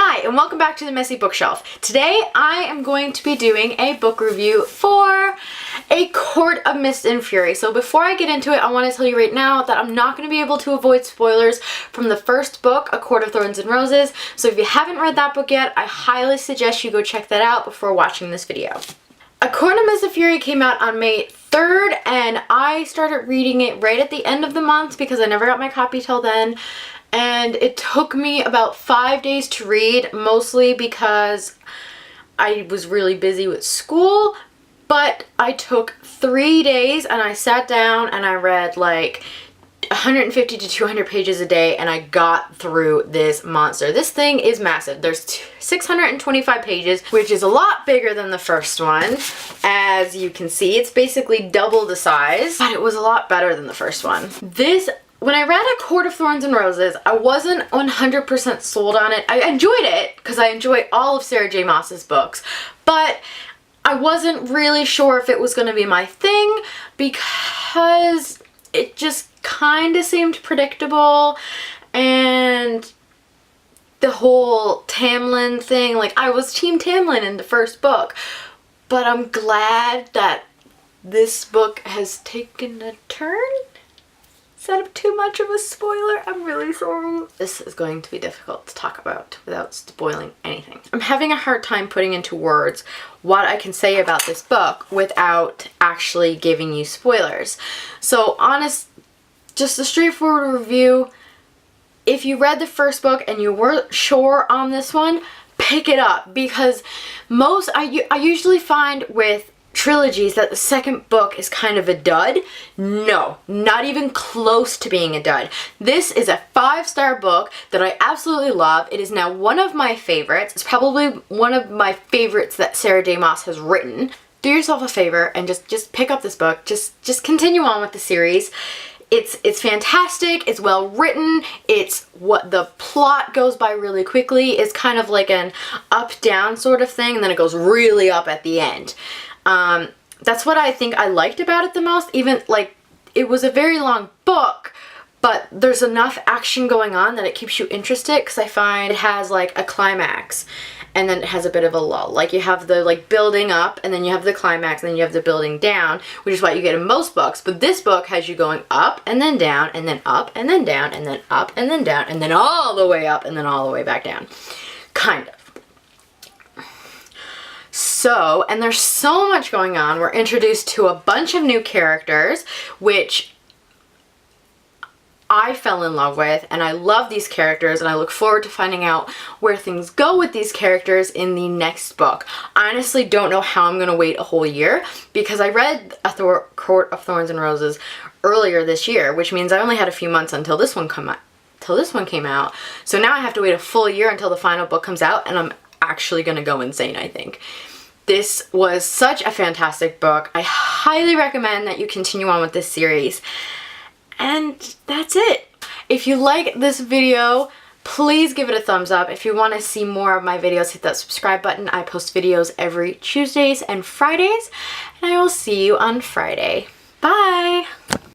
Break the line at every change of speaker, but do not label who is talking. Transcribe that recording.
Hi, and welcome back to the Messy Bookshelf. Today I am going to be doing a book review for A Court of Mist and Fury. So before I get into it, I want to tell you right now that I'm not going to be able to avoid spoilers from the first book, A Court of Thorns and Roses. So if you haven't read that book yet, I highly suggest you go check that out before watching this video. A Court of Mist and Fury came out on May 3rd, and I started reading it right at the end of the month because I never got my copy till then. And it took me about 5 days to read, mostly because I was really busy with school, but I took 3 days and I sat down and I read like 150 to 200 pages a day, and I got through this monster. This thing is massive. There's 625 pages, which is a lot bigger than the first one. As you can see, it's basically double the size, but it was a lot better than the first one. When I read A Court of Thorns and Roses, I wasn't 100% sold on it. I enjoyed it because I enjoy all of Sarah J. Maas's books, but I wasn't really sure if it was going to be my thing because it just kind of seemed predictable, and the whole Tamlin thing, like I was Team Tamlin in the first book, but I'm glad that this book has taken a turn. Is that too much of a spoiler? I'm really sorry. This is going to be difficult to talk about without spoiling anything. I'm having a hard time putting into words what I can say about this book without actually giving you spoilers. So just a straightforward review. If you read the first book and you weren't sure on this one, pick it up, because I usually find with trilogies that the second book is kind of a dud. No, not even close to being a dud. This is a 5-star book that I absolutely love. It is now one of my favorites. It's probably one of my favorites that Sarah J. Maas has written. Do yourself a favor and just pick up this book. Just continue on with the series. It's fantastic. It's well written. It's what the plot goes by really quickly. It's kind of like an up-down sort of thing, and then it goes really up at the end. That's what I think I liked about it the most. Even like it was a very long book, but there's enough action going on that it keeps you interested, because I find it has like a climax and then it has a bit of a lull. Like you have the like building up, and then you have the climax, and then you have the building down, which is what you get in most books. But this book has you going up and then down and then up and then down and then up and then down and then all the way up and then all the way back down. Kind of. So, and there's so much going on. We're introduced to a bunch of new characters, which I fell in love with, and I love these characters, and I look forward to finding out where things go with these characters in the next book. I honestly don't know how I'm going to wait a whole year, because I read A Court of Thorns and Roses earlier this year, which means I only had a few months until this one came out. So now I have to wait a full year until the final book comes out, and I'm actually going to go insane, I think. This was such a fantastic book. I highly recommend that you continue on with this series. And that's it. If you like this video, please give it a thumbs up. If you want to see more of my videos, hit that subscribe button. I post videos every Tuesdays and Fridays, and I will see you on Friday. Bye!